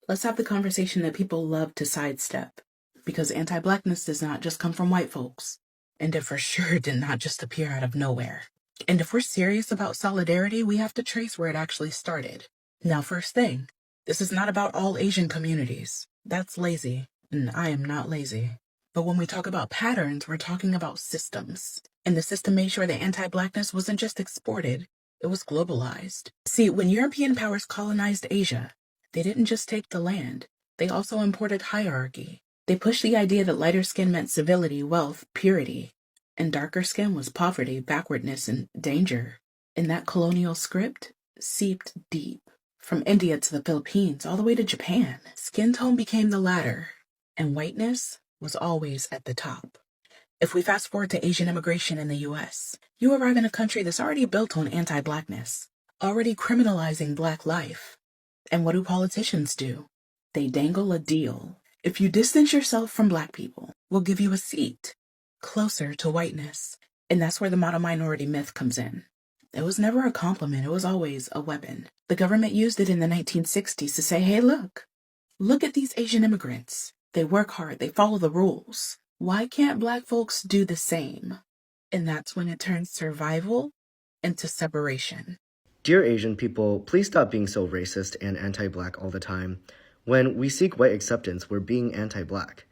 Let's have the conversation that people love to sidestep, because anti-Blackness does not just come from white folks, and it for sure did not just appear out of nowhere. And if we're serious about solidarity, we have to trace where it actually started. Now, first thing, this is not about all Asian communities. That's lazy, and I am not lazy. But when we talk about patterns, we're talking about systems. And the system made sure that anti-Blackness wasn't just exported, it was globalized. See, when European powers colonized Asia, they didn't just take the land, they also imported hierarchy. They pushed the idea that lighter skin meant civility, wealth, purity, and darker skin was poverty, backwardness, and danger. And that colonial script seeped deep, from India to the Philippines, all the way to Japan. Skin tone became the ladder, and whiteness was always at the top. If we fast forward to Asian immigration in the US, you arrive in a country that's already built on anti-Blackness, already criminalizing Black life. And what do politicians do? They dangle a deal. If you distance yourself from Black people, we'll give you a seat closer to whiteness. And that's where the model minority myth comes in. It was never a compliment, it was always a weapon. The government used it in the 1960s to say, hey, look at these Asian immigrants. They work hard, they follow the rules. Why can't Black folks do the same? And that's when it turns survival into separation. Dear Asian people, please stop being so racist and anti-Black all the time. When we seek white acceptance, we're being anti-Black.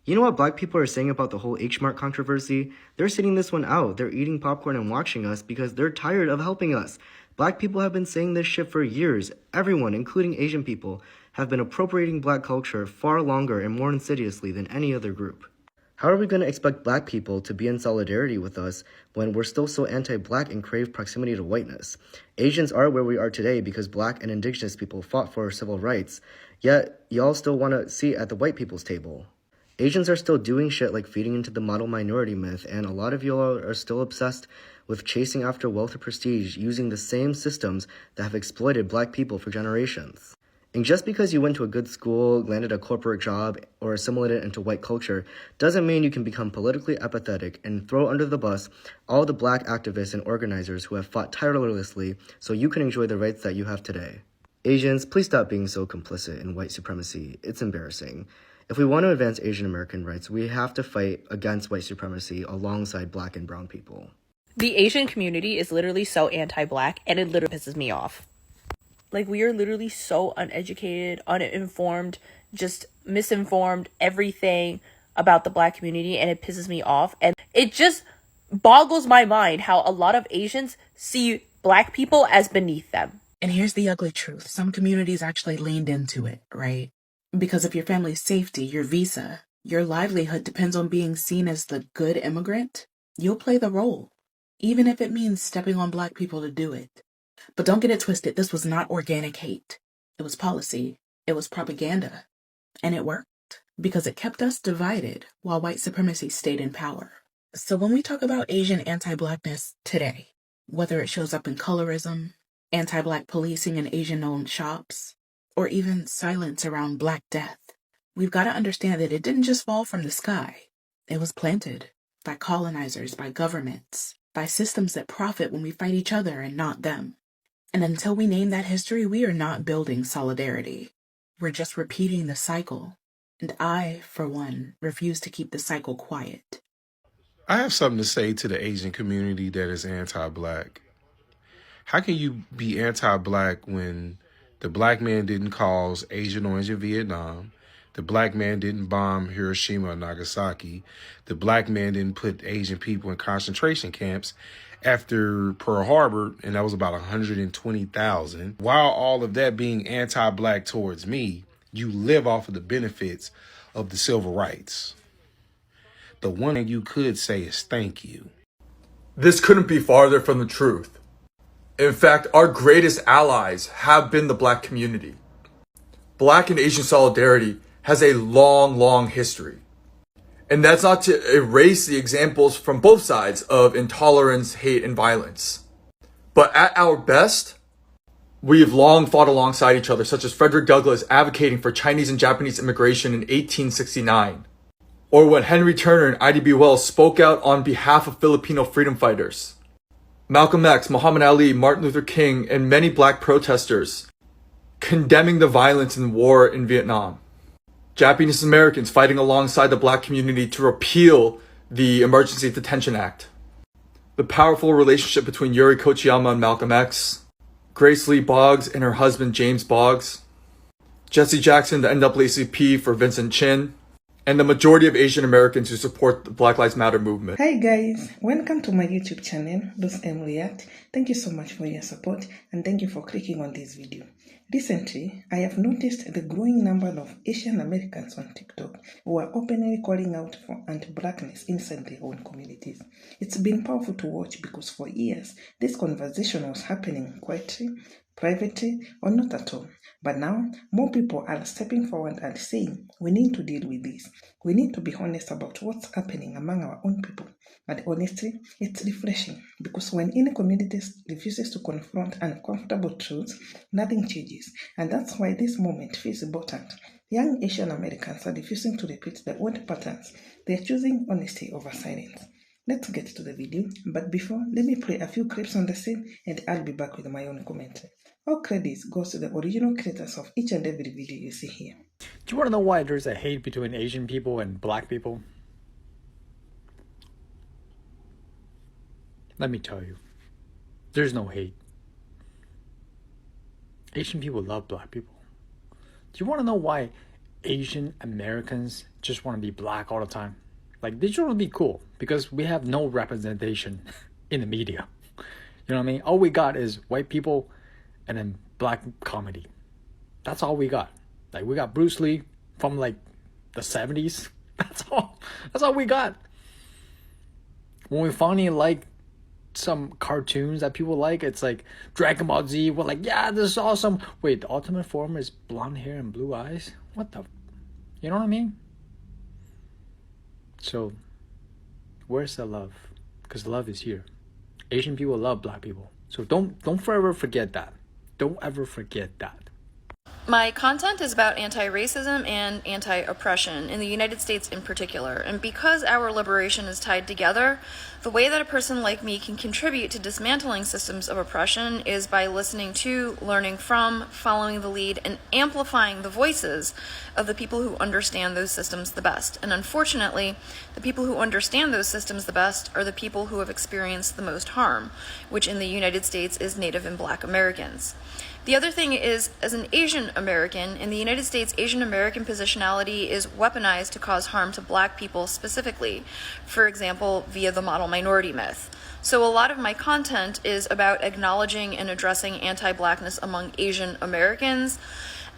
You know what Black people are saying about the whole H-Mart controversy? They're sitting this one out. They're eating popcorn and watching us because they're tired of helping us. Black people have been saying this shit for years. Everyone, including Asian people, have been appropriating Black culture far longer and more insidiously than any other group. How are we going to expect Black people to be in solidarity with us when we're still so anti-Black and crave proximity to whiteness? Asians are where we are today because Black and Indigenous people fought for civil rights, yet y'all still want to seat at the white people's table. Asians are still doing shit like feeding into the model minority myth, and a lot of y'all are still obsessed with chasing after wealth or prestige using the same systems that have exploited Black people for generations. And just because you went to a good school, landed a corporate job, or assimilated into white culture doesn't mean you can become politically apathetic and throw under the bus all the Black activists and organizers who have fought tirelessly so you can enjoy the rights that you have today. Asians, please stop being so complicit in white supremacy. It's embarrassing. If we want to advance Asian American rights, we have to fight against white supremacy alongside Black and brown people. The Asian community is literally so anti-Black, and it literally pisses me off. Like, we are literally so uneducated, uninformed, just misinformed, everything about the Black community, and it pisses me off. And it just boggles my mind how a lot of Asians see Black people as beneath them. And here's the ugly truth. Some communities actually leaned into it, right? Because if your family's safety, your visa, your livelihood depends on being seen as the good immigrant, you'll play the role, even if it means stepping on Black people to do it. But don't get it twisted, this was not organic hate. It was policy. It was propaganda. And it worked, because it kept us divided while white supremacy stayed in power. So when we talk about Asian anti-Blackness today, whether it shows up in colorism, anti-Black policing in Asian-owned shops, or even silence around Black death, we've got to understand that it didn't just fall from the sky. It was planted by colonizers, by governments, by systems that profit when we fight each other and not them. And until we name that history, we are not building solidarity. We're just repeating the cycle. And I, for one, refuse to keep the cycle quiet. I have something to say to the Asian community that is anti-Black. How can you be anti-Black when the Black man didn't cause Agent Orange in Vietnam? The Black man didn't bomb Hiroshima and Nagasaki. The Black man didn't put Asian people in concentration camps after Pearl Harbor, and that was about 120,000. While all of that being anti-Black towards me, you live off of the benefits of the civil rights. The one thing you could say is thank you. This couldn't be farther from the truth. In fact, our greatest allies have been the Black community. Black and Asian solidarity has a long, long history. And that's not to erase the examples from both sides of intolerance, hate, and violence. But at our best, we've long fought alongside each other, such as Frederick Douglass advocating for Chinese and Japanese immigration in 1869. Or when Henry Turner and Ida B. Wells spoke out on behalf of Filipino freedom fighters. Malcolm X, Muhammad Ali, Martin Luther King, and many Black protesters condemning the violence and war in Vietnam, Japanese Americans fighting alongside the black community to repeal the Emergency Detention Act, the powerful relationship between Yuri Kochiyama and Malcolm X, Grace Lee Boggs and her husband James Boggs, Jesse Jackson, the NAACP for Vincent Chin, and the majority of Asian Americans who support the Black Lives Matter movement. Hi guys, welcome to my YouTube channel, Those React. Thank you so much for your support and thank you for clicking on this video. Recently, I have noticed the growing number of Asian Americans on TikTok who are openly calling out for anti-blackness inside their own communities. It's been powerful to watch because for years, this conversation was happening quietly, privately, or not at all. But now, more people are stepping forward and saying, we need to deal with this. We need to be honest about what's happening among our own people. And honestly, it's refreshing because when any community refuses to confront uncomfortable truths, nothing changes. And that's why this moment feels important. Young Asian Americans are refusing to repeat the old patterns. They're choosing honesty over silence. Let's get to the video, but before, let me play a few clips on the scene and I'll be back with my own commentary. All credits goes to the original creators of each and every video you see here. Do you want to know why there's a hate between Asian people and black people? Let me tell you, there's no hate. Asian people love black people. Do you want to know why Asian Americans just want to be black all the time? Like, they just want to be cool because we have no representation in the media. You know what I mean? All we got is white people and then black comedy. That's all we got. Like, we got Bruce Lee from like the 70s. That's all we got. When we finally like some cartoons that people like, it's like Dragon Ball Z. We're like, yeah, this is awesome. Wait, the ultimate form is blonde hair and blue eyes? What the? You know what I mean? So, where's the love? Because love is here. Asian people love black people. So don't forever forget that. Don't ever forget that. My content is about anti-racism and anti-oppression in the United States in particular, and because our liberation is tied together, the way that a person like me can contribute to dismantling systems of oppression is by listening to, learning from, following the lead, and amplifying the voices of the people who understand those systems the best. And unfortunately, the people who understand those systems the best are the people who have experienced the most harm, which in the United States is Native and Black Americans. The other thing is, as an Asian American, in the United States, Asian American positionality is weaponized to cause harm to black people specifically, for example, via the model minority myth. So a lot of my content is about acknowledging and addressing anti-blackness among Asian Americans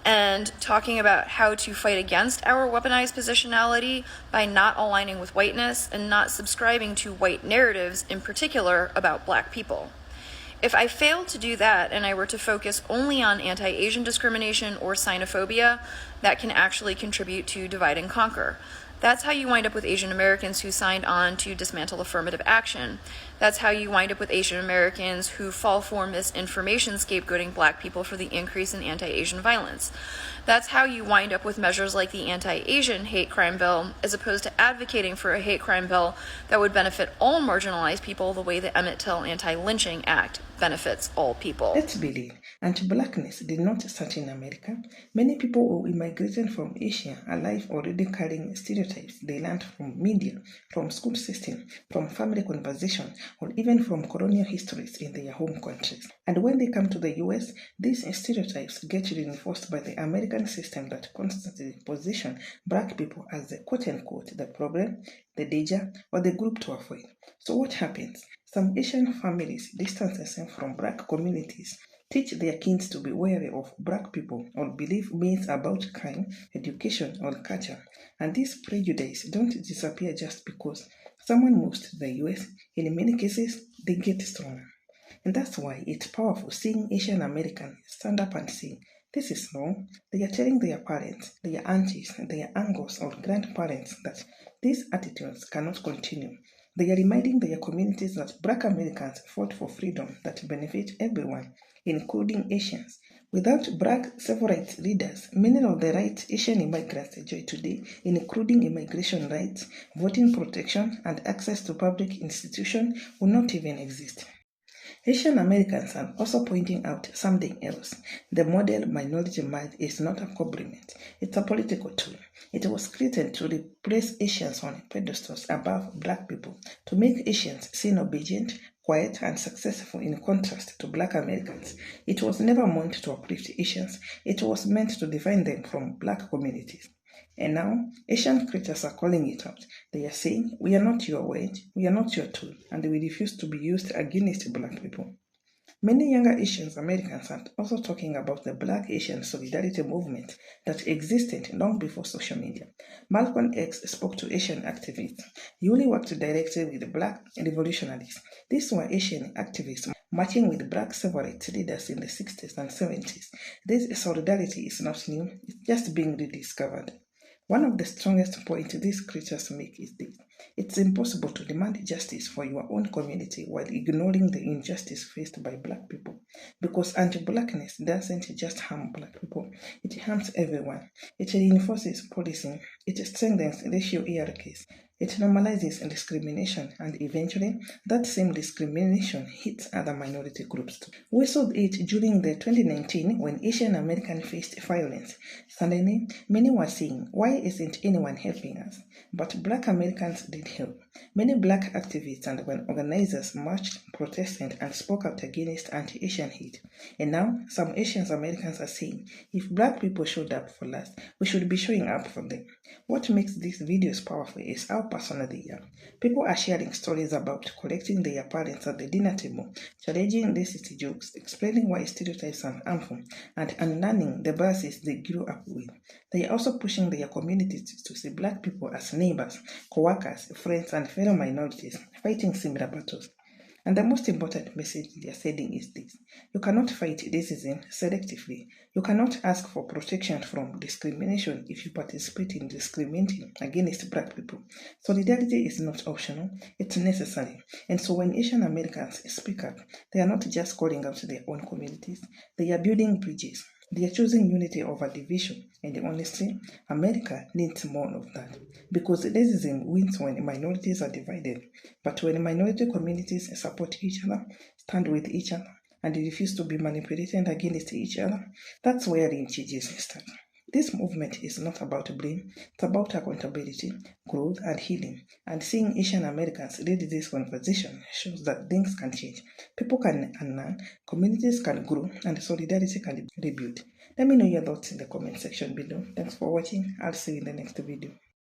and talking about how to fight against our weaponized positionality by not aligning with whiteness and not subscribing to white narratives, in particular about black people. If I failed to do that and I were to focus only on anti-Asian discrimination or xenophobia, that can actually contribute to divide and conquer. That's how you wind up with Asian Americans who signed on to dismantle affirmative action. That's how you wind up with Asian Americans who fall for misinformation scapegoating black people for the increase in anti-Asian violence. That's how you wind up with measures like the anti-Asian hate crime bill, as opposed to advocating for a hate crime bill that would benefit all marginalized people the way the Emmett Till Anti-Lynching Act benefits all people. Let's believe anti-blackness did not start in America. Many people who immigrated from Asia are alive already carrying stereotypes they learned from media, from school system, from family conversation, or even from colonial histories in their home countries. And when they come to the US, these stereotypes get reinforced by the American system that constantly position black people as the quote-unquote the problem, the danger, or the group to avoid. So what happens? Some Asian families distance themselves from black communities, teach their kids to be wary of black people, or believe myths about crime, education, or culture. And these prejudices don't disappear just because someone moves to the US. In many cases, they get stronger. And that's why it's powerful seeing Asian Americans stand up and say, this is wrong. They are telling their parents, their aunties, their uncles, or grandparents that these attitudes cannot continue. They are reminding their communities that Black Americans fought for freedom that benefit everyone, including Asians. Without Black civil rights leaders, many of the rights Asian immigrants enjoy today, including immigration rights, voting protection, and access to public institutions, would not even exist. Asian Americans are also pointing out something else. The model minority myth is not a compliment, it's a political tool. It was created to replace Asians on pedestals above Black people, to make Asians seem obedient, quiet, and successful in contrast to Black Americans. It was never meant to uplift Asians, it was meant to define them from Black communities. And now, Asian creators are calling it out. They are saying, we are not your wedge, we are not your tool, and we refuse to be used against Black people. Many younger Asian Americans are also talking about the Black Asian solidarity movement that existed long before social media. Malcolm X spoke to Asian activists. Yuli worked directly with Black revolutionaries. These were Asian activists marching with Black civil rights leaders in the 60s and 70s. This solidarity is not new, it's just being rediscovered. One of the strongest points these creatures make is this. It's impossible to demand justice for your own community while ignoring the injustice faced by Black people. Because anti-Blackness doesn't just harm Black people, it harms everyone. It reinforces policing, it strengthens racial hierarchies, it normalizes discrimination, and eventually, that same discrimination hits other minority groups too. We saw it during the 2019 when Asian Americans faced violence. Suddenly, many were saying, why isn't anyone helping us? But Black Americans did help. Many Black activists and organizers marched, protested, and spoke out against anti-Asian hate. And now, some Asian Americans are saying, if Black people showed up for us, we should be showing up for them. What makes these videos powerful is how personal they are. People are sharing stories about correcting their parents at the dinner table, challenging racist jokes, explaining why stereotypes are harmful, and unlearning the biases they grew up with. They are also pushing their communities to see Black people as neighbors, co-workers, friends, and fellow minorities fighting similar battles. And the most important message they are sending is this. You cannot fight racism selectively. You cannot ask for protection from discrimination if you participate in discriminating against Black people. Solidarity is not optional, it's necessary. And so when Asian Americans speak up, they are not just calling out their own communities, they are building bridges. They are choosing unity over division, and honestly, America needs more of that. Because racism wins when minorities are divided, but when minority communities support each other, stand with each other, and refuse to be manipulated against each other, that's where real changes start. This movement is not about blame, it's about accountability, growth, and healing. And seeing Asian Americans lead this conversation shows that things can change. People can unlearn, communities can grow, and solidarity can be rebuilt. Let me know your thoughts in the comment section below. Thanks for watching. I'll see you in the next video.